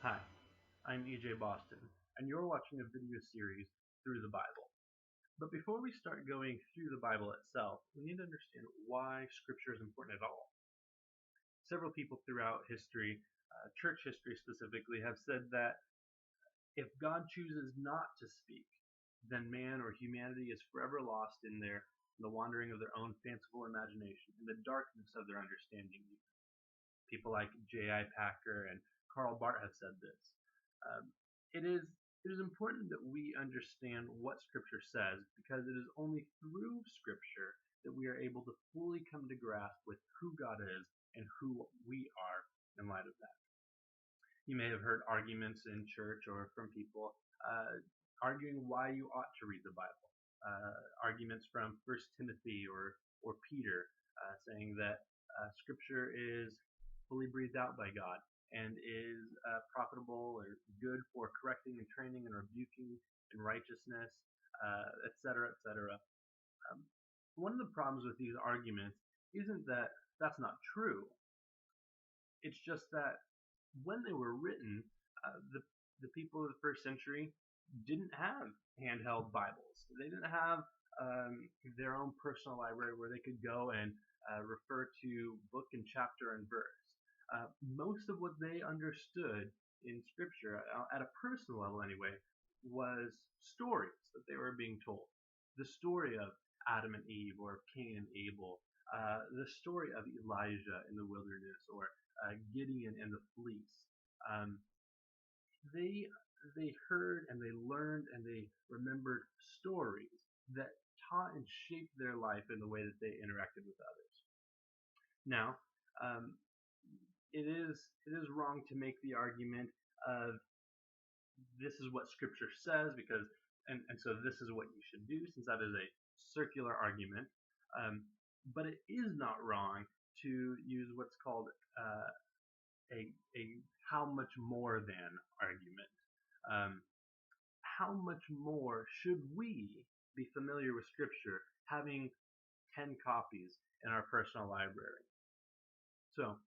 Hi, I'm EJ Boston, and you're watching a video series through the Bible. But before we start going through the Bible itself, we need to understand why Scripture is important at all. Several people throughout history, church history specifically, have said that if God chooses not to speak, then man or humanity is forever lost in the wandering of their own fanciful imagination, in the darkness of their understanding. People like J.I. Packer and Karl Barth have said this. Um, it is important that we understand what Scripture says because it is only through Scripture that we are able to fully come to grasp with who God is and who we are in light of that. You may have heard arguments in church or from people arguing why you ought to read the Bible. Arguments from First Timothy or Peter saying that Scripture is fully breathed out by God and is profitable or good for correcting and training and rebuking in righteousness, etc., etc. Um, one of the problems with these arguments isn't that that's not true. It's just that when they were written, the people of the first century didn't have handheld Bibles. They didn't have their own personal library where they could go and refer to book and chapter and verse. Most of what they understood in Scripture, at a personal level anyway, was stories that they were being told. The story of Adam and Eve, or Cain and Abel, the story of Elijah in the wilderness, or Gideon and the fleece. Um, they heard and they learned and they remembered stories that taught and shaped their life in the way that they interacted with others. Now, um, it is wrong to make the argument of this is what Scripture says because and so this is what you should do, since that is a circular argument. Um, but it is not wrong to use what's called a how much more than argument. Um, how much more should we be familiar with Scripture having 10 copies in our personal library? So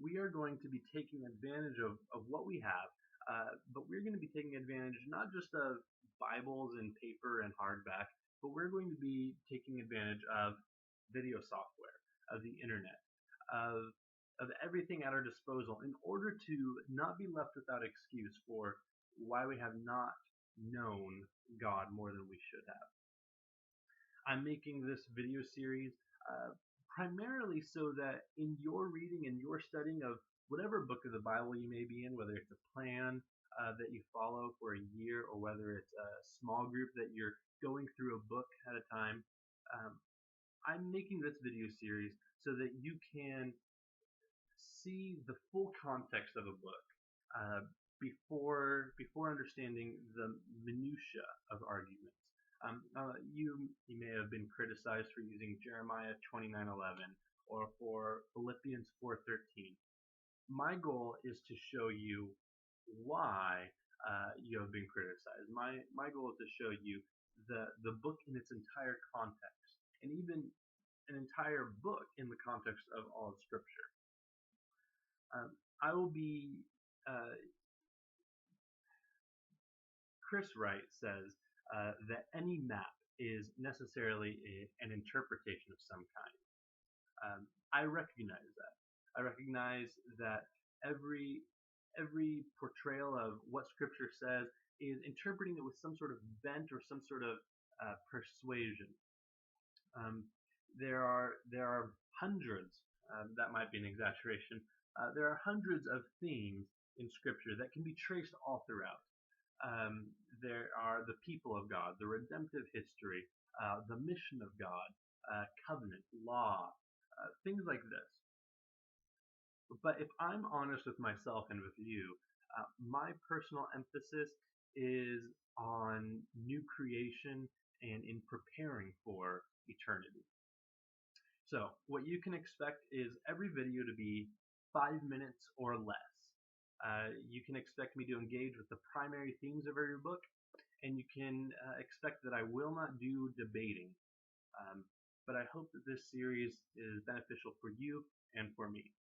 we are going to be taking advantage of what we have, but we're going to be taking advantage not just of Bibles in paper and hardback, but we're going to be taking advantage of video software, of the internet, of everything at our disposal in order to not be left without excuse for why we have not known God more than we should have. I'm making this video series primarily so that in your reading and your studying of whatever book of the Bible you may be in, whether it's a plan that you follow for a year or whether it's a small group that you're going through a book at a time, I'm making this video series so that you can see the full context of a book before understanding the minutia of arguments. You may have been criticized for using Jeremiah 29:11 or for Philippians 4:13. My goal is to show you why you have been criticized. My goal is to show you the book in its entire context, and even an entire book in the context of all of Scripture. I will be Chris Wright says that any map is necessarily an interpretation of some kind. I recognize that. I recognize that every portrayal of what Scripture says is interpreting it with some sort of bent or some sort of persuasion. There are hundreds. That might be an exaggeration. There are hundreds of themes in Scripture that can be traced all throughout. There are the people of God, the redemptive history, the mission of God, covenant, law, things like this. But if I'm honest with myself and with you, my personal emphasis is on new creation and in preparing for eternity. So what you can expect is every video to be 5 minutes or less. You can expect me to engage with the primary themes of every book, and you can expect that I will not do debating. But I hope that this series is beneficial for you and for me.